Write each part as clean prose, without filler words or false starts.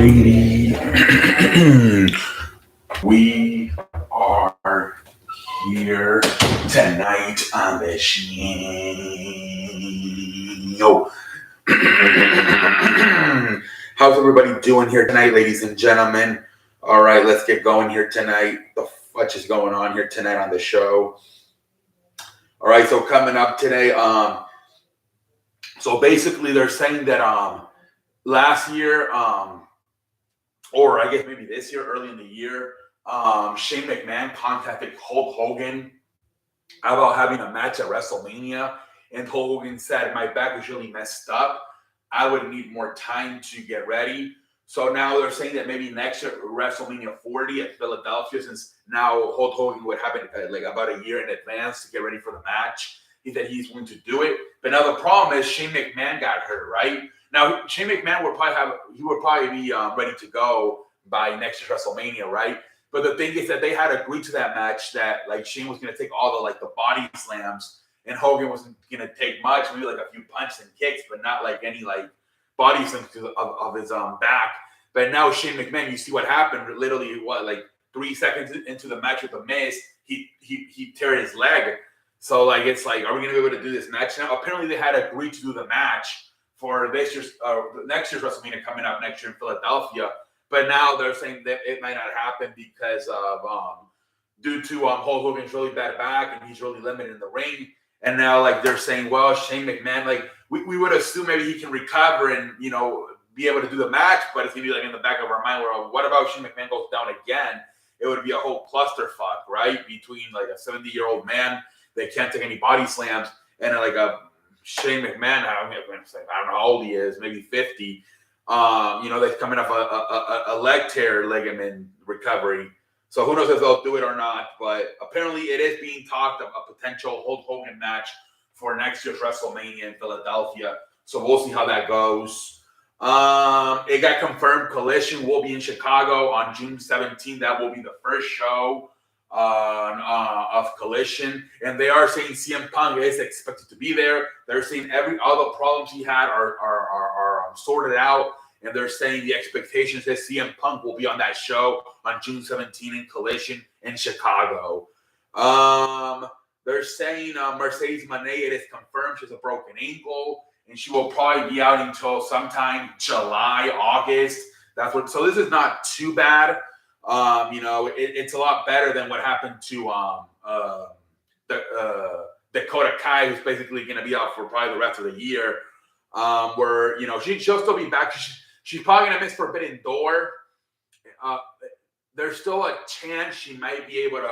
Alrighty. We are here tonight on the show. How's everybody doing here tonight, ladies and gentlemen? All right, let's get going here tonight. The fudge is going on here tonight on the show. All right, so coming up today, so basically they're saying that last year, or I guess maybe this year, early in the year, Shane McMahon contacted Hulk Hogan about having a match at WrestleMania, and Hulk Hogan said, "My back is really messed up. I would need more time to get ready." So now they're saying that maybe next year, WrestleMania 40 at Philadelphia, since now Hulk Hogan would have it like about a year in advance to get ready for the match. He said he's going to do it. But now the problem is Shane McMahon got hurt, right? Now Shane McMahon would probably be ready to go by next year's WrestleMania, right? But the thing is that they had agreed to that match that like Shane was going to take all the body slams and Hogan wasn't going to take much, maybe like a few punches and kicks, but not like any like body slams of his back. But now Shane McMahon, you see what happened. Literally, like 3 seconds into the match with the Miz, he tear his leg. So like it's like, are we going to be able to do this match now? Apparently, they had agreed to do the match for next year's WrestleMania coming up next year in Philadelphia. But now they're saying that it might not happen because of due to Hulk Hogan's really bad back and he's really limited in the ring. And now like they're saying, well, Shane McMahon, like we would assume maybe he can recover and be able to do the match, but it's gonna be like in the back of our mind, where what about Shane McMahon goes down again? It would be a whole clusterfuck, right? Between like a 70-year-old man that can't take any body slams and like a Shane McMahon, I don't know how old he is, maybe 50. That's coming off a leg tear ligament recovery. So who knows if they'll do it or not, but apparently it is being talked of a potential Hulk Hogan match for next year's WrestleMania in Philadelphia. So we'll see how that goes. It got confirmed Collision will be in Chicago on June 17th. That will be the first show of Collision. And they are saying CM Punk is expected to be there. They're saying all the problems he had are sorted out. And they're saying the expectations that CM Punk will be on that show on June 17th in Collision in Chicago. They're saying Mercedes Moné, it is confirmed she has a broken ankle, and she will probably be out until sometime July, August. So this is not too bad. It's a lot better than what happened to Dakota Kai, who's basically going to be out for probably the rest of the year. Where she'll still be back. She's probably going to miss Forbidden Door. There's still a chance she might be able to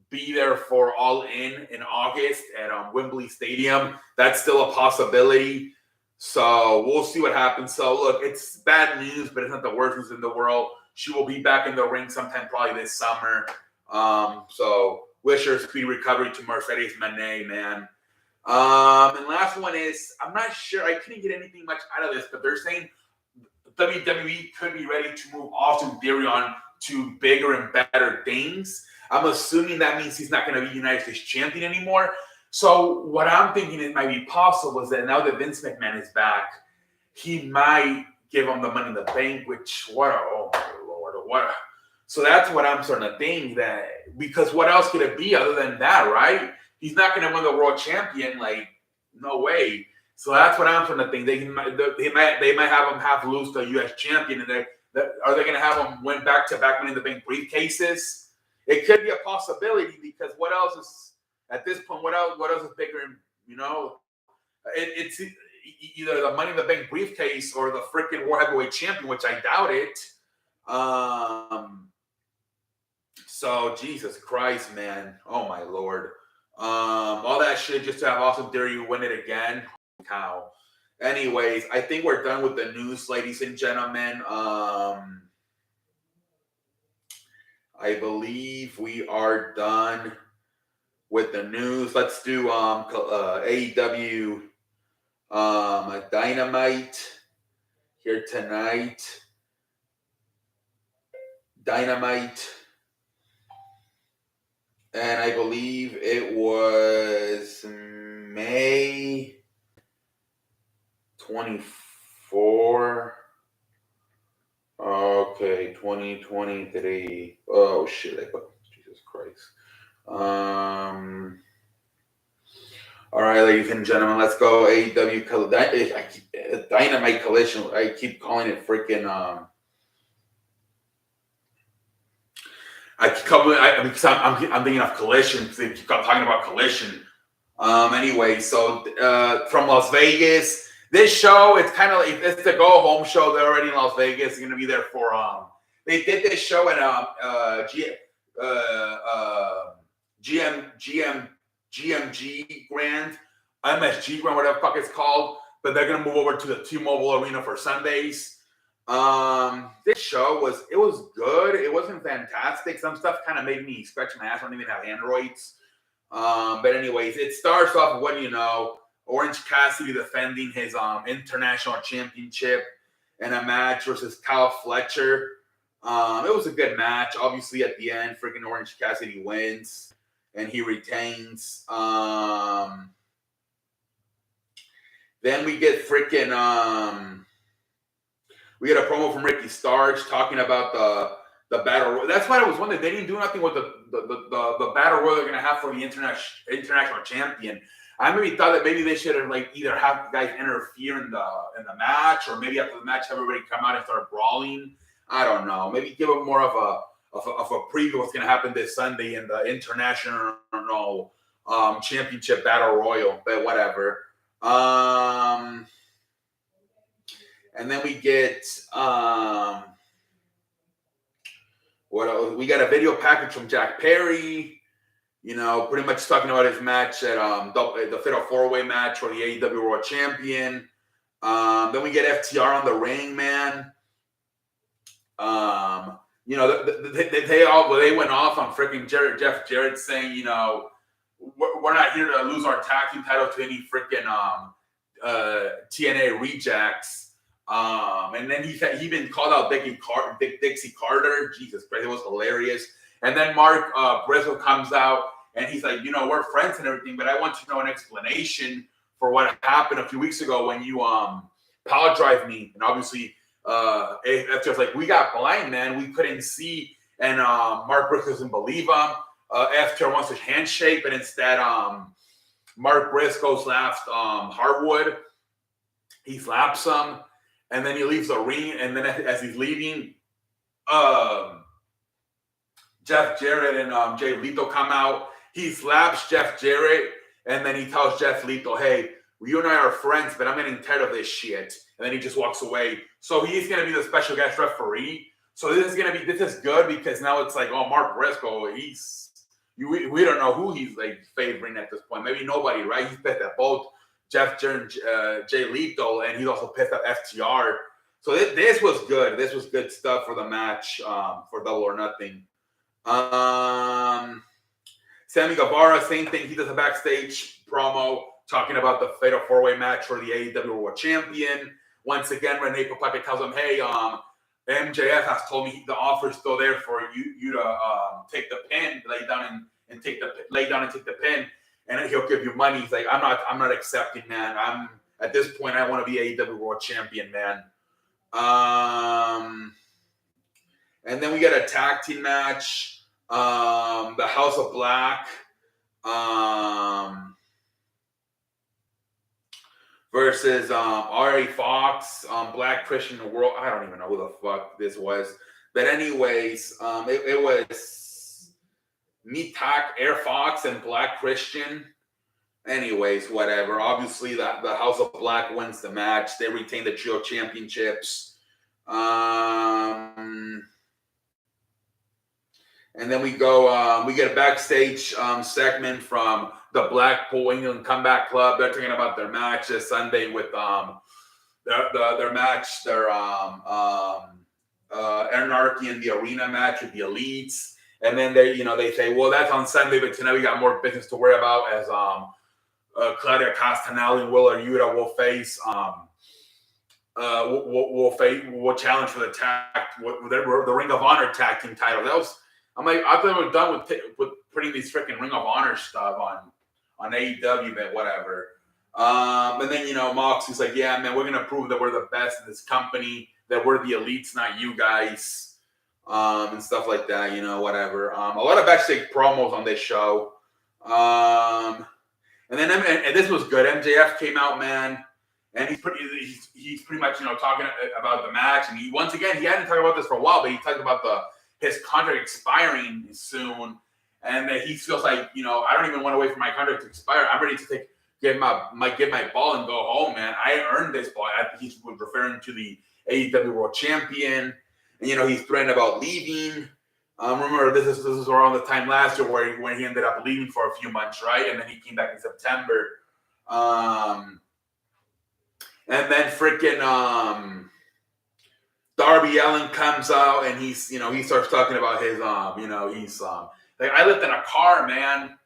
be there for All In August at Wembley Stadium. That's still a possibility. So we'll see what happens. So look, it's bad news, but it's not the worst news in the world. She will be back in the ring sometime probably this summer. So wish her a speedy recovery to Mercedes Moné, man. And last one is, I'm not sure, I couldn't get anything much out of this, but they're saying WWE could be ready to move Austin Theory on to bigger and better things. I'm assuming that means he's not going to be United States champion anymore. So what I'm thinking it might be possible is that now that Vince McMahon is back, he might give him the Money in the Bank, which, oh my Lord, so that's what I'm starting to think, that, because what else could it be other than that, right? He's not going to win the world champion, like, no way. So that's what I'm starting to think. They might have him half lose to a U.S. champion, and are they going to have him win back-to-back Money in the Bank briefcases? It could be a possibility, because what else is at this point? What else is bigger? It's either the Money in the Bank briefcase or the freaking World Heavyweight Champion, which I doubt it. So Jesus Christ, man! Oh my Lord! All that shit just to have Austin Theory win it again. Holy cow! Anyways, I think we're done with the news, ladies and gentlemen. I believe we are done with the news. Let's do AEW Dynamite here tonight. Dynamite. And I believe it was May 24. 2023. Oh shit! Jesus Christ. All right, ladies and gentlemen, let's go. AEW Dynamite Collision. I keep calling it freaking. Because I'm thinking of Collision because they keep talking about Collision. Anyway, so from Las Vegas, this show it's kind of like it's the go home show. They're already in Las Vegas. They're gonna be there for They did this show at GMG Grand, MSG Grand, whatever the fuck it's called. But they're gonna move over to the T-Mobile Arena for Sundays. This show was good. It wasn't fantastic. Some stuff kind of made me scratch my ass. I don't even have androids. But anyways, it starts off with Orange Cassidy defending his international championship in a match versus Kyle Fletcher. It was a good match. Obviously, at the end, freaking Orange Cassidy wins and he retains. Then we get freaking we get a promo from Ricky Starks talking about the battle royal. That's why I was wondering. They didn't do nothing with the battle royal they're gonna have for the international champion. I maybe thought that maybe they should have either have guys interfere in the match, or maybe after the match have everybody come out and start brawling. I don't know. Maybe give them more of a preview of what's gonna happen this Sunday in the international championship battle royal. But whatever. And then we get what else? We got a video package from Jack Perry, pretty much talking about his match at the Fatal 4-Way match for the AEW World Champion. Then we get FTR on the ring, man. They went off on freaking Jeff Jarrett saying, we're not here to lose our tag team title to any freaking TNA rejects. And then he even called out Dixie Carter. Jesus Christ, it was hilarious. And then Mark Briscoe comes out and he's like, we're friends and everything, but I want to know an explanation for what happened a few weeks ago when you power drive me. And obviously, FTR's like, we got blind, man. We couldn't see. And Mark Briscoe doesn't believe him. FTR wants a handshake, but instead, Mark Briscoe slaps Harwood. He slaps him. And then he leaves the ring, and then as he's leaving, Jeff Jarrett and Jay Lethal come out. He slaps Jeff Jarrett, and then he tells Jeff Lethal, hey, you and I are friends, but I'm getting tired of this shit. And then he just walks away. So he's going to be the special guest referee. So this is good because now it's like, Mark Briscoe, we don't know who he's favoring at this point. Maybe nobody, right? He's pissed at both Jeff Jarrett and Jay Lethal, and he's also pissed at FTR. So this was good. This was good stuff for the match for Double or Nothing. Sammy Guevara, same thing. He does a backstage promo talking about the Fatal 4-Way match for the AEW World Champion. Once again, Renee Paquette tells him, hey, MJF has told me the offer is still there for you to take the pin, lay down and take the pin. And then he'll give you money. He's like, I'm not accepting, man. At this point, I want to be AEW World Champion, man. And then we get a tag team match. The House of Black versus R.A. Fox, Black Christian World. I don't even know who the fuck this was. But anyways, it was Metak, Air Fox, and Black Christian. Anyways, whatever. Obviously, the House of Black wins the match. They retain the trio championships. And then we go. We get a backstage segment from the Blackpool England Comeback Club. They're talking about their match this Sunday with their match, their Anarchy in the Arena match with the Elites. And then they say, well, that's on Sunday, but tonight we got more business to worry about as Claudia Castagnoli and Willa Yuta will face will challenge for the Ring of Honor tag team title. I thought we were done with putting these freaking Ring of Honor stuff on AEW, but whatever. And then Moxley's like, yeah, man, we're gonna prove that we're the best in this company, that we're the elites, not you guys. and stuff like that, whatever. A lot of backstage promos on this show. And then and this was good. MJF came out, man, and he's pretty much talking about the match. And he hadn't talked about this for a while, but he talked about his contract expiring soon, and that he feels like I don't even want to wait for my contract to expire. I'm ready to get my ball and go home, man. I earned this ball. He's referring to the AEW World Champion, and he's threatened about leaving. Remember, this is around the time last year when he ended up leaving for a few months, right? And then he came back in September. And then freaking Darby Allin comes out and he starts talking about his he's like, I lived in a car, man.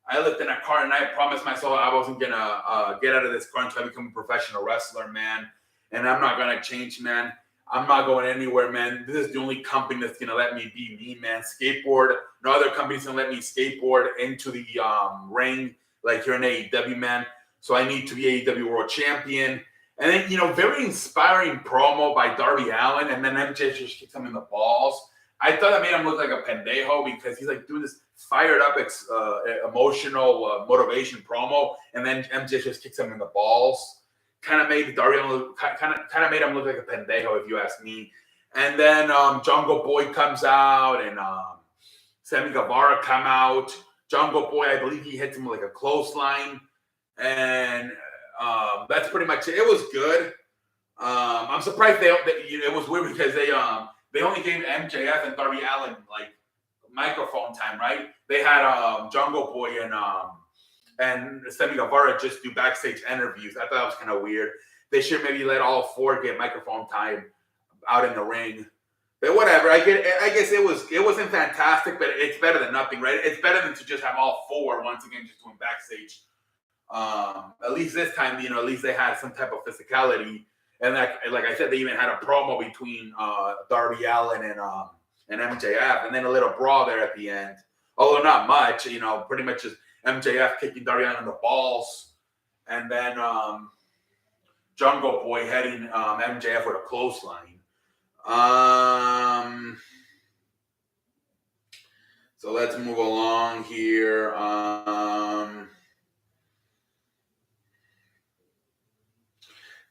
I lived in a car, and I promised myself I wasn't gonna get out of this car until I become a professional wrestler, man. And I'm not gonna change, man. I'm not going anywhere, man. This is the only company that's gonna let me be me, man. Skateboard. No other company's gonna let me skateboard into the ring like here in AEW, man. So I need to be AEW World Champion. And then, very inspiring promo by Darby Allin, and then MJ just kicks him in the balls. I thought that made him look like a pendejo because he's like doing this fired up, emotional motivation promo, and then MJ just kicks him in the balls. Kind of made Darby made him look like a pendejo, if you ask me. And then Jungle Boy comes out, and Sammy Guevara come out. Jungle Boy, I believe he hits him with like a clothesline, and that's pretty much it. It was good. I'm surprised it was weird because they only gave MJF and Darby Allin like microphone time, right? They had Jungle Boy and Sammy Guevara just do backstage interviews. I thought that was kind of weird. They should maybe let all four get microphone time out in the ring. But whatever. I guess it wasn't fantastic, but it's better than nothing, right? It's better than to just have all four once again just doing backstage. At least this time, at least they had some type of physicality. And like I said, they even had a promo between Darby Allin and MJF, and then a little brawl there at the end. Although not much, pretty much just MJF kicking Darby Allin in the balls, and then Jungle Boy heading MJF with a clothesline. So let's move along here.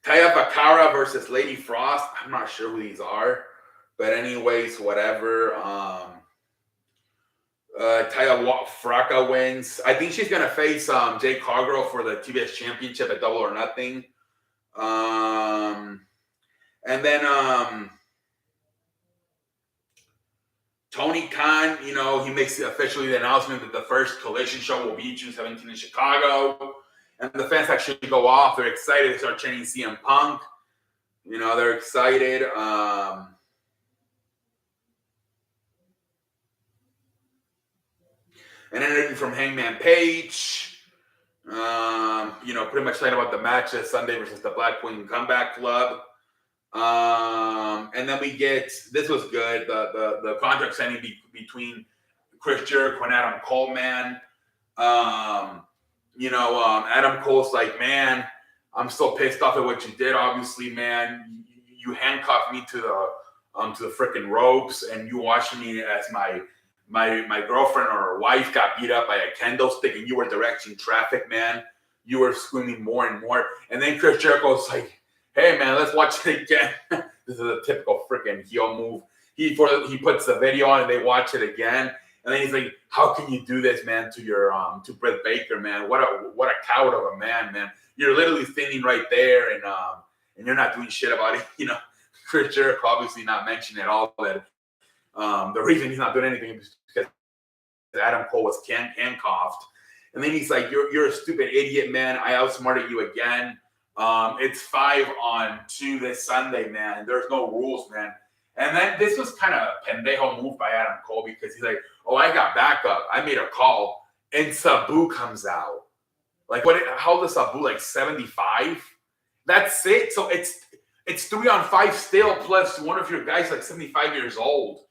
Taya Bakara versus Lady Frost. I'm not sure who these are, but anyways, whatever. Taya Fraka wins. I think she's gonna face Jade Cargill for the TBS Championship at Double or Nothing. And then Tony Khan, he makes officially the announcement that the first Collision show will be June 17th in Chicago. And the fans actually go off. They're excited. They start chanting CM Punk. They're excited. An interview from Hangman Page. Pretty much talking about the match this Sunday versus the Black Queen Comeback Club. And then we get, this was good, the contract signing between Chris Jericho and Adam Cole, man. Adam Cole's like, man, I'm still pissed off at what you did. Obviously, man, you handcuffed me to the freaking ropes, and you watched me as my girlfriend or her wife got beat up by a kendo stick, and you were directing traffic, man. You were screaming more and more. And then Chris Jericho's like, hey, man, let's watch it again. This is a typical freaking heel move. He puts the video on and they watch it again. And then he's like, how can you do this, man, to Britt Baker, man? What a coward of a man, man. You're literally standing right there and you're not doing shit about it. Chris Jericho obviously not mentioning at all that the reason he's not doing anything is because Adam Cole was handcuffed. And then he's like, you're a stupid idiot, man. I outsmarted you again. It's 5-on-2 this Sunday, man. There's no rules, man. And then this was kind of a pendejo move by Adam Cole because he's like, oh, I got backup. I made a call. And Sabu comes out. Like, how old is Sabu? Like 75? That's it. So it's 3-on-5 still, plus one of your guys like 75 years old.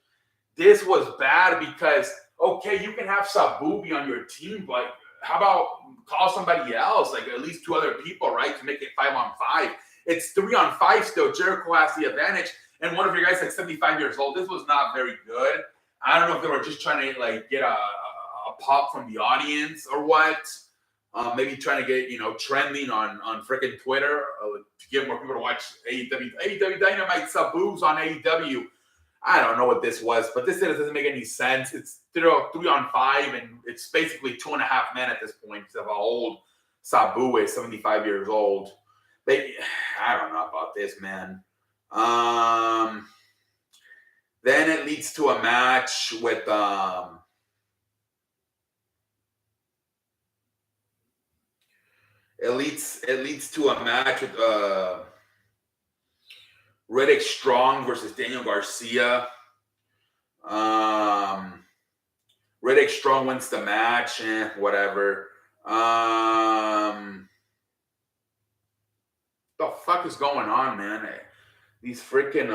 This was bad because, okay, you can have Sabu be on your team, but how about call somebody else, like at least 2 other people, right, to make it 5-on-5? It's 3-on-5 still. Jericho has the advantage. And one of your guys like 75 years old. This was not very good. I don't know if they were just trying to like get a pop from the audience or what. Maybe trying to get, trending on freaking Twitter to get more people to watch AEW. AEW Dynamite Sabu's on AEW. I don't know what this was, but this doesn't make any sense. It's 3-on-5, and it's basically 2.5 men at this point because of how old Sabu is, 75 years old. I don't know about this, man. Then it leads to a match with it leads to a match with Riddick Strong versus Daniel Garcia. Riddick Strong wins the match, whatever. The fuck is going on, man? These freaking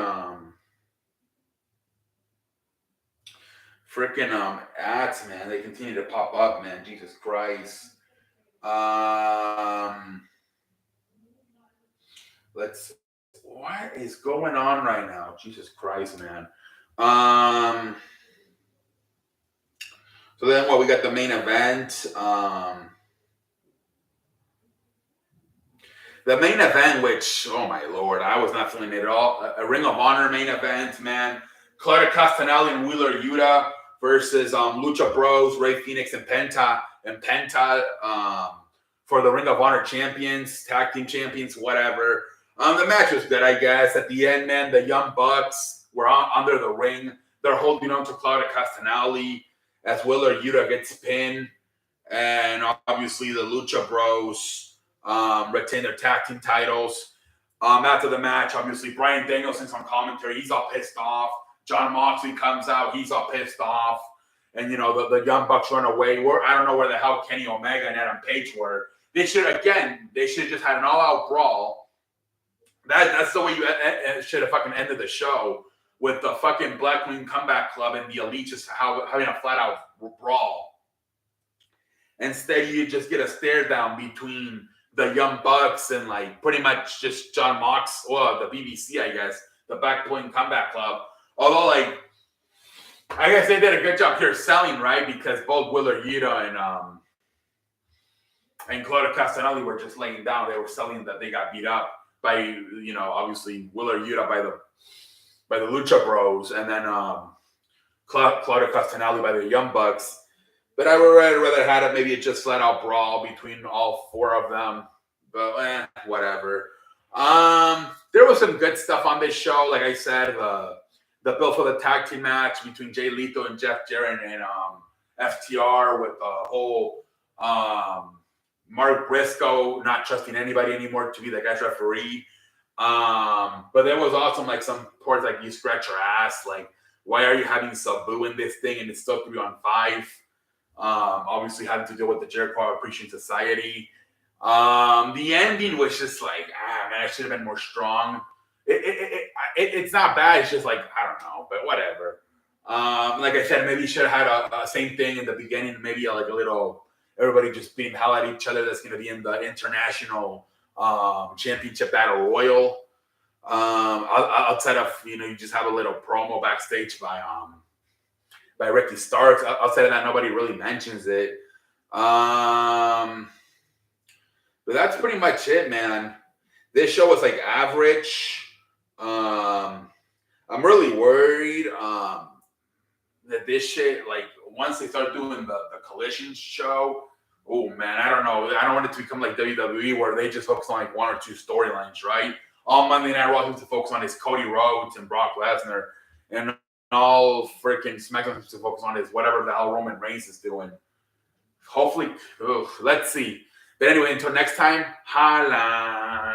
ads, man, they continue to pop up, man. Jesus Christ. What is going on right now? Jesus Christ, man. So then we got the main event. The main event, which, oh my Lord, I was not feeling it at all. A Ring of Honor main event, man. Claudio Castagnoli and Wheeler Yuta versus Lucha Bros, Rey Fenix, and Penta. For the Ring of Honor champions, tag team champions, whatever. The match was good, I guess. At the end, man, the Young Bucks were under the ring. They're holding on to Claudio Castagnoli as Wheeler Yuta gets pinned. And obviously the Lucha Bros retain their tag team titles. After the match, obviously, Bryan Danielson's on commentary. He's all pissed off. Jon Moxley comes out. He's all pissed off. And, the Young Bucks run away. I don't know where the hell Kenny Omega and Adam Page were. They should have just had an all-out brawl. That's the way you should have fucking ended the show, with the fucking Black Queen Comeback Club and the Elite just having a flat-out brawl. Instead, you just get a stare down between the Young Bucks and, like, pretty much just Jon Mox, or the BBC, I guess, the Black Queen Comeback Club. Although, like, I guess they did a good job here selling, right? Because both Wheeler Yuta and Claudio Castagnoli were just laying down. They were selling that they got beat up by, obviously Wheeler Yuta by the Lucha Bros, and then Claudio Castagnoli by the Young Bucks. But I would rather had it maybe just flat out brawl between all four of them. But whatever. There was some good stuff on this show. Like I said, the bill for the tag team match between Jay Lethal and Jeff Jarrett and FTR, with the whole Mark Briscoe not trusting anybody anymore to be the guy's referee. But there was also like some parts like, you scratch your ass, like, why are you having Sabu in this thing and it's still 3-on-5? Obviously having to deal with the Jericho Appreciation Society. The ending was just like, man, I should have been more strong. It's not bad. It's just like, I don't know, but whatever. Like I said, maybe you should have had a same thing in the beginning. Maybe like a little, everybody just beating the hell at each other. That's going to be in the International Championship Battle Royal. Outside of, you just have a little promo backstage by Ricky Starks. Outside of that, nobody really mentions it. But that's pretty much it, man. This show was like average. I'm really worried that this shit, like, once they start doing the Collision show, oh man, I don't know. I don't want it to become like WWE, where they just focus on like one or two storylines, right? All Monday Night Raw to focus on is Cody Rhodes and Brock Lesnar, and all freaking SmackDown to focus on is whatever the hell Roman Reigns is doing. Hopefully, let's see. But anyway, until next time, holla.